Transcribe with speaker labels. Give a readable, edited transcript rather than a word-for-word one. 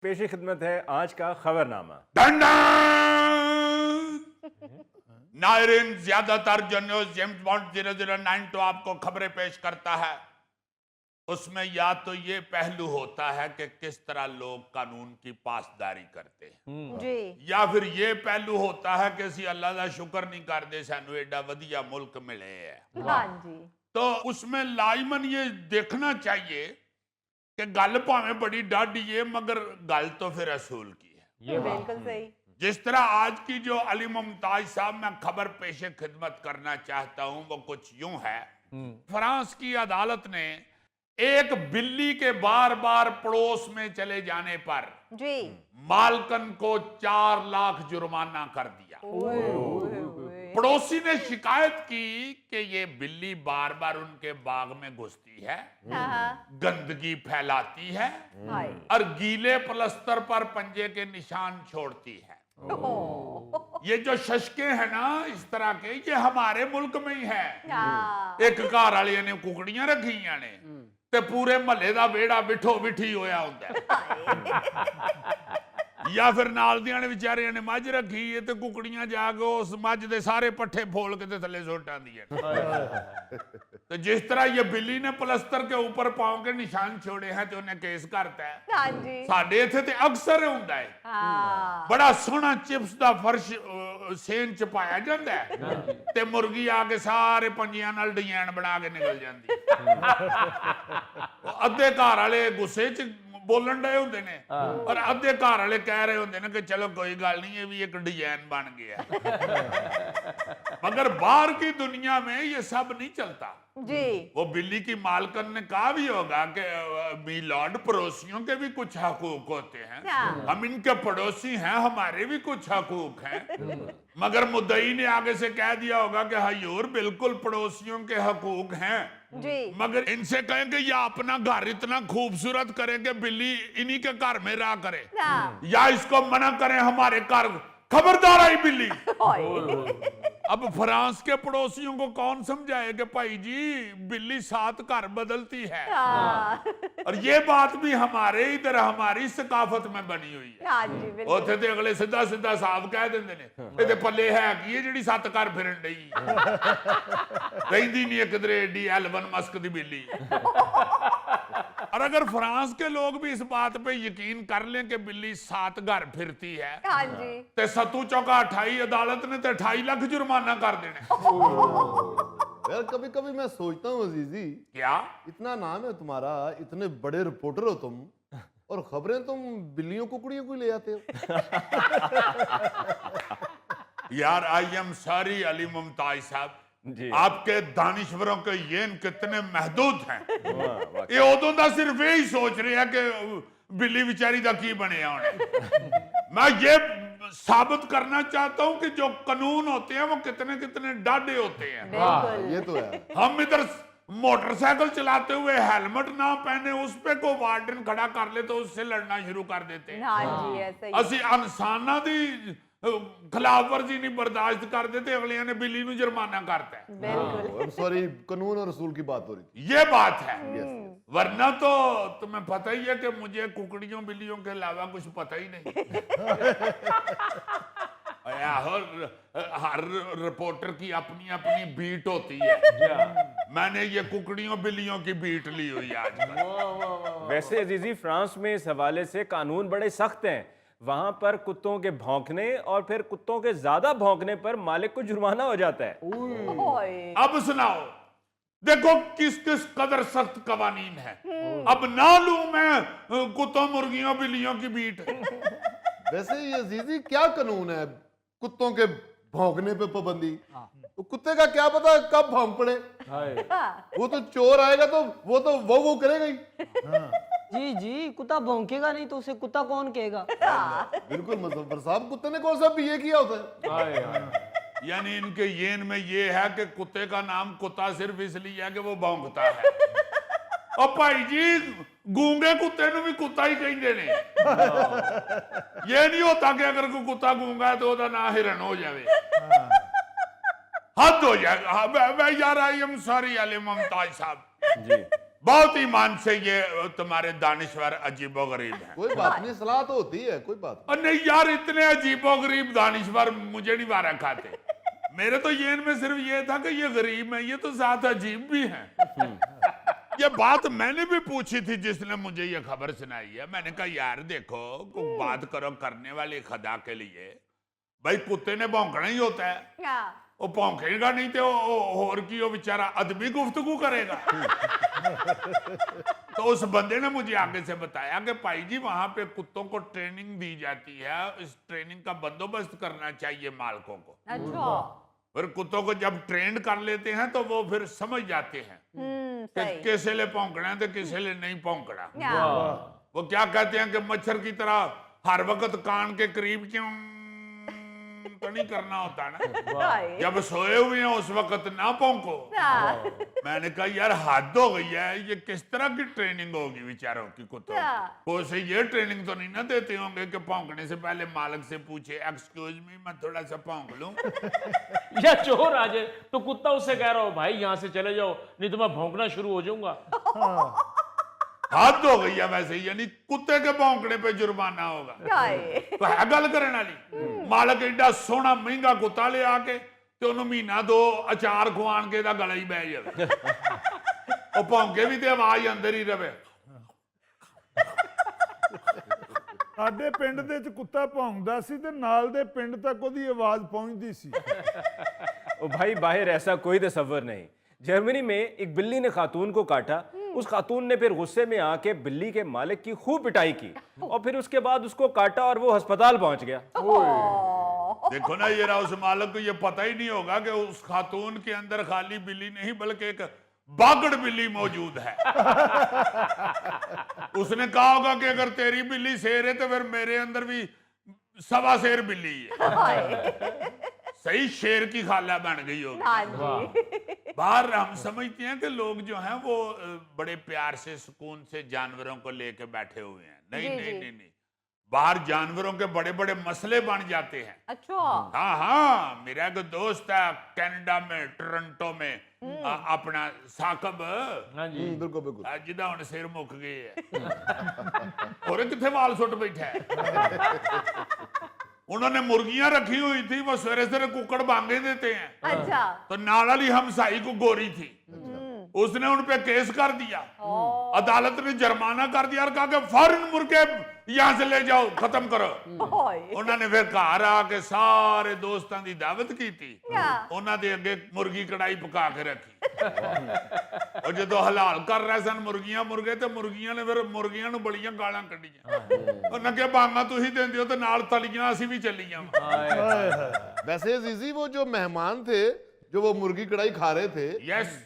Speaker 1: पेश खिदमत है आज का खबरनामा।
Speaker 2: नायरीन, ज्यादातर जो न्यूज जेम्स बॉन्ड 009 तो आपको खबरें पेश करता है, उसमें या तो ये पहलू होता है कि किस तरह लोग कानून की पासदारी करते हैं
Speaker 3: जी
Speaker 2: या फिर ये पहलू होता है कि ਅਸੀਂ अल्लाह का शुक्र नहीं करते सानू एडा वधिया मुल्क मिले है।
Speaker 3: हाँ जी
Speaker 2: तो उसमें लाइमन ये देखना चाहिए कि गल भावें बड़ी डाढ़ी है मगर गल तो फिर असूल की है।
Speaker 3: बिल्कुल सही।
Speaker 2: जिस तरह आज की जो अली मुमताज साहब मैं खबर पेशे खिदमत करना चाहता हूं वो कुछ यूं है। फ्रांस की अदालत ने एक बिल्ली के बार बार पड़ोस में चले जाने पर
Speaker 3: जी
Speaker 2: मालकन को 4 लाख जुर्माना कर दिया। पड़ोसी ने शिकायत की कि ये बिल्ली बार बार उनके बाग में घुसती है, गंदगी फैलाती है
Speaker 3: हाय
Speaker 2: और गीले प्लस्तर पर पंजे के निशान छोड़ती है। ये जो शशके हैं ना इस तरह के, ये हमारे मुल्क में ही है। एक घर वाले ने कुकड़ियां रखियां ने ते पूरे महल्ले दा वेड़ा बिठो बिठी होया हुंदा है। या फिर नाल दियां ने विचारियां ने मझ रखी है ते कुकड़ियां जाके उस मझ दे सारे पट्ठे फोल के ते थल्ले सुट आंदियां। तो जिस तरह ये बिल्ली ने प्लस्तर के ऊपर पांव के निशान छोड़े हैं तो उन्हें केस करता है।
Speaker 3: हाँ जी
Speaker 2: साडे इत्थे ते अक्सर हुंदा है।
Speaker 3: हाँ
Speaker 2: बड़ा सोहना चिप्स दा फर्श सेन च पाया जाता है ते मुर्गी आके सारे पंजियां नाल डिजाइन बना के निकल जाती। अद्धे घर वाले गुस्से च बोलन डे होंदे ने और अद्धे घर वाले कह रहे होंदे ने कि चलो कोई गल नहीं, ये भी एक डिजाइन बन गया। मगर बाहर की दुनिया में ये सब नहीं चलता।
Speaker 3: जी
Speaker 2: वो बिल्ली की मालकन ने कहा भी होगा कि मी लॉर्ड, पड़ोसियों के भी कुछ हकूक होते हैं, हम इनके पड़ोसी हैं, हमारे भी कुछ हकूक हैं। मगर मुद्दई ने आगे से कह दिया होगा कि हजूर बिल्कुल पड़ोसियों के हकूक हैं,
Speaker 3: जी
Speaker 2: मगर इनसे कहें कि या अपना घर इतना खूबसूरत करें कि बिल्ली इन्हीं के घर में रहा करे, या इसको मना करें हमारे घर, खबरदार आई बिल्ली। अब फ्रांस के पड़ोसियों को कौन समझाए कि भाई जी बिल्ली 7 घर बदलती है। और ये बात भी हमारे इधर हमारी सकाफत में बनी हुई है।
Speaker 3: हाँ जी बिल्कुल
Speaker 2: ਉੱਥੇ ਤੇ ਅਗਲੇ ਸਿੱਧਾ ਸਿੱਧਾ ਸਾਫ਼ ਕਹਿ ਦਿੰਦੇ ਨੇ ਇਹਦੇ ਪੱਲੇ ਹੈ ਕੀ ਇਹ ਜਿਹੜੀ 7 ਘਰ ਫਿਰਨ ਡਈ ਰਹਿੰਦੀ ਨਹੀਂ ਕਿਧਰੇ ਏਡੀ ਐਲਵਨ ਮਸਕ ਦੀ ਬਿੱਲੀ। और अगर फ्रांस के लोग भी इस बात पे यकीन कर लें कि बिल्ली 7 घर फिरती है
Speaker 3: हाँ जी
Speaker 2: ते सत्तू चौका 28 अदालत ने ते 28 लाख जुर्माना कर देने।
Speaker 4: यार कभी कभी मैं सोचता हूँ अजीजी,
Speaker 2: क्या
Speaker 4: इतना नाम है तुम्हारा, इतने बड़े रिपोर्टर हो तुम, और खबरें तुम बिल्लियों कुकड़ियों को ले आते हो।
Speaker 2: यार I am sorry Ali Mumtaz साहब,
Speaker 1: जी
Speaker 2: आपके दानिश्वरों के येन कितने महदूद हैं। ये उदों दा सिर्फ यही सोच रहे हैं कि बिल्ली बेचारी दा की बने होने। मैं ये साबित करना चाहता हूं कि जो कानून होते हैं वो कितने कितने डाढ़े होते हैं।
Speaker 3: बिल्कुल
Speaker 4: ये तो है।
Speaker 2: हम इधर मोटरसाइकिल चलाते हुए हेलमेट ना पहने उस पे को वार्डन खड़ा कर ले तो उससे लड़ना शुरू कर देते हैं।
Speaker 3: हाँ जी ऐसा ही
Speaker 2: ਅਸੀਂ ਇਨਸਾਨਾਂ ਦੀ ਖਿਲਾਫ ਵਰਜੀ ਨਹੀਂ ਬਰਦਾਸ਼ਤ ਕਰਦੇ ਤੇ ਅਗਲਿਆਂ ਨੇ ਬਿੱਲੀ ਨੂੰ ਜੁਰਮਾਨਾ ਕਰਤਾ ਹੈ।
Speaker 3: बिल्कुल
Speaker 4: सॉरी, कानून और रसूल की बात हो रही थी।
Speaker 2: ये बात है। वरना तो तुम्हें पता ही है कि मुझे कुकड़ियों बिल्लियों के अलावा कुछ पता ही नहीं। हर रिपोर्टर की अपनी अपनी बीट होती है। मैंने ये कुकड़ियों बिल्लियों की बीट ली हुई आज।
Speaker 1: वैसे अजीजी फ्रांस में इस हवाले से कानून बड़े सख्त हैं। वहां पर कुत्तों के भौंकने और फिर कुत्तों के ज्यादा भौंकने पर मालिक को जुर्माना हो जाता है।
Speaker 3: ओए
Speaker 2: अब सुनाओ, देखो किस किस कदर सख्त कवानीन है। अब ना लूं मैं कुत्तों मुर्गियों बिल्लियों की बीट।
Speaker 4: वैसे ये अजीजी क्या कानून है कुत्तों के भौंकने पे पाबंदी? तो कुत्ते का क्या पता कब भौंक पड़े। वो तो चोर आएगा तो वो करेगा ही।
Speaker 5: जी जी, कुत्ता भौंकेगा नहीं तो उसे कुत्ता कौन कहेगा?
Speaker 4: बिल्कुल मुजफ्फर साहब, कुत्ते ने कौन सा बीए किया होता है?
Speaker 2: यानी इनके येन में ये है कि कुत्ते का नाम कुत्ता सिर्फ इसलिए है कि वो भौंकता है। और भाई जी गूंगे कुत्ते ਨੂੰ भी कुत्ता ही ਕਹਿੰਦੇ ਨੇ। ये नहीं होता कि अगर कोई कुत्ता गूंगा है तो ਉਹਦਾ ਨਾਂ हिरन हो जावे। हद हो जाएगा। यार I am sorry Ali Mumtaz साहब,
Speaker 1: जी
Speaker 2: बहुत ईमान से ये तुम्हारे दानिश्वर अजीबोगरीब हैं।
Speaker 4: कोई बात नहीं, सलाह तो होती है, कोई बात
Speaker 2: और नहीं यार, इतने अजीबोगरीब दानिश्वर मुझे नहीं मारा खाते। मेरे तो ये इनमें सिर्फ ये था कि ये गरीब है, ये तो साथ अजीब भी हैं। ये बात मैंने भी पूछी थी जिसने मुझे ये खबर सुनाई है। मैंने कहा यार देखो, बात करो करने वाली खुदा के लिए। भाई कुत्ते ने भौंकना ही होता है, वो भौंकेगा नहीं तो और की वो बेचारा अदबी गुफ्तगू करेगा। तो उस बंदे ने मुझे आगे से बताया कि भाई जी वहां पे कुत्तों को ट्रेनिंग दी जाती है, इस ट्रेनिंग का बंदोबस्त करना चाहिए मालकों को।
Speaker 3: अच्छा।
Speaker 2: फिर कुत्तों को जब ट्रेंड कर लेते हैं तो वो फिर समझ जाते हैं कि
Speaker 3: सही।
Speaker 2: किसे ले भौंकना है तो किसे ले नहीं भौंकना।
Speaker 3: या।
Speaker 2: वो क्या कहते हैं कि मच्छर की तरह हर वक्त कान के करीब क्यों तो नहीं करना होता ना,
Speaker 3: राइट।
Speaker 2: जब सोए हुए हैं उस वक्त ना भौंको।
Speaker 3: या।
Speaker 2: मैंने कहा यार हद हो गई है, ये किस तरह की ट्रेनिंग होगी बेचारों की कुत्तों
Speaker 3: क्या?
Speaker 2: को। वो से ये ट्रेनिंग तो नहीं ना देते होंगे कि भौंकने से पहले मालिक से पूछे एक्सक्यूज मी मैं थोड़ा सा भौंक लूं।
Speaker 6: या चोर आ जाए तो कुत्ता उससे कह रहा हो भाई यहाँ से चले जाओ नहीं तो मैं भौंकना शुरू हो जाऊंगा।
Speaker 2: हद हो गई है वैसे, यानी कुत्ते के भौंकने पे जुर्माना होगा।
Speaker 3: राइट।
Speaker 2: तो है गल करने वाली। मालक एडा सोहना महंगा कुत्ता ले आके ते ओनू महीना दो अचार खुआन के दा गला ही बह जावे, ਉਹ ਭੌਂਕੇ ਵੀ ਤੇ ਆਵਾਜ਼ ਅੰਦਰ ਹੀ ਰਵੇ।
Speaker 7: ਸਾਡੇ ਪਿੰਡ ਦੇ ਵਿੱਚ ਕੁੱਤਾ ਭੌਂਕਦਾ ਸੀ ਤੇ ਨਾਲ ਦੇ ਪਿੰਡ ਤੱਕ ਉਹਦੀ ਆਵਾਜ਼ ਪਹੁੰਚਦੀ ਸੀ।
Speaker 1: ओ भाई बाहर ऐसा कोई तसव्वुर नहीं। जर्मनी में एक बिल्ली ने खातून को काटा, उस खातून ने फिर गुस्से में आके बिल्ली के मालिक की खूब पिटाई की और फिर उसके बाद उसको काटा और वो अस्पताल पहुंच गया।
Speaker 2: देखो ना ये उस मालिक को ये पता ही नहीं होगा कि उस खातून के अंदर खाली बिल्ली नहीं बल्कि एक बागड़ बिल्ली मौजूद है। उसने कहा होगा कि अगर तेरी बिल्ली शेर है तो फिर मेरे अंदर भी सवा शेर बिल्ली है। सही शेर की खाला बन गई होगी।
Speaker 3: हाँ जी।
Speaker 2: बाहर हम समझते हैं कि लोग जो हैं वो बड़े प्यार से सुकून से जानवरों को लेके बैठे हुए हैं। नहीं
Speaker 3: जी,
Speaker 2: नहीं
Speaker 3: जी।
Speaker 2: नहीं नहीं, बाहर जानवरों के बड़े बड़े मसले बन जाते हैं।
Speaker 3: अच्छा।
Speaker 2: हाँ हाँ, मेरा एक दोस्त है कनाडा में टोरंटो में, अपना साकब
Speaker 6: हाँ जी
Speaker 4: बिल्कुल बिल्कुल।
Speaker 2: जिदा हुण सिर मुक गए है और किथे वाल सुट बैठा है। उन्होंने मुर्गियां रखी हुई थी, वो सवेरे सवेरे कुकड़ बांगे देते हैं।
Speaker 3: अच्छा।
Speaker 2: तो नाल वाली हमसाई को गोरी थी, उसने उन पे केस कर दिया। अदालत ने जुर्माना कर दिया और कहा कि फौरन मुर्गे यहां से ले जाओ, खत्म करो। उन्होंने फिर घर आके सारे दोस्तों की दावत की थी, उन्होंने अगे मुर्गी कढ़ाई पका के रखी। और जो हलाल कर रहे सन मुर्गियां मुर्गे, तो मुर्गियां ने फिर मुर्गियां नूं बड़ियां गालां कढ़ियां। उन्होंने कहा बांगा तुसीं देंदे हो ते नाल तलियां असीं भी चलियां।
Speaker 4: वैसे जीजी वो जो मेहमान थे जो वो मुर्गी कढ़ाई खा रहे थे,
Speaker 2: यस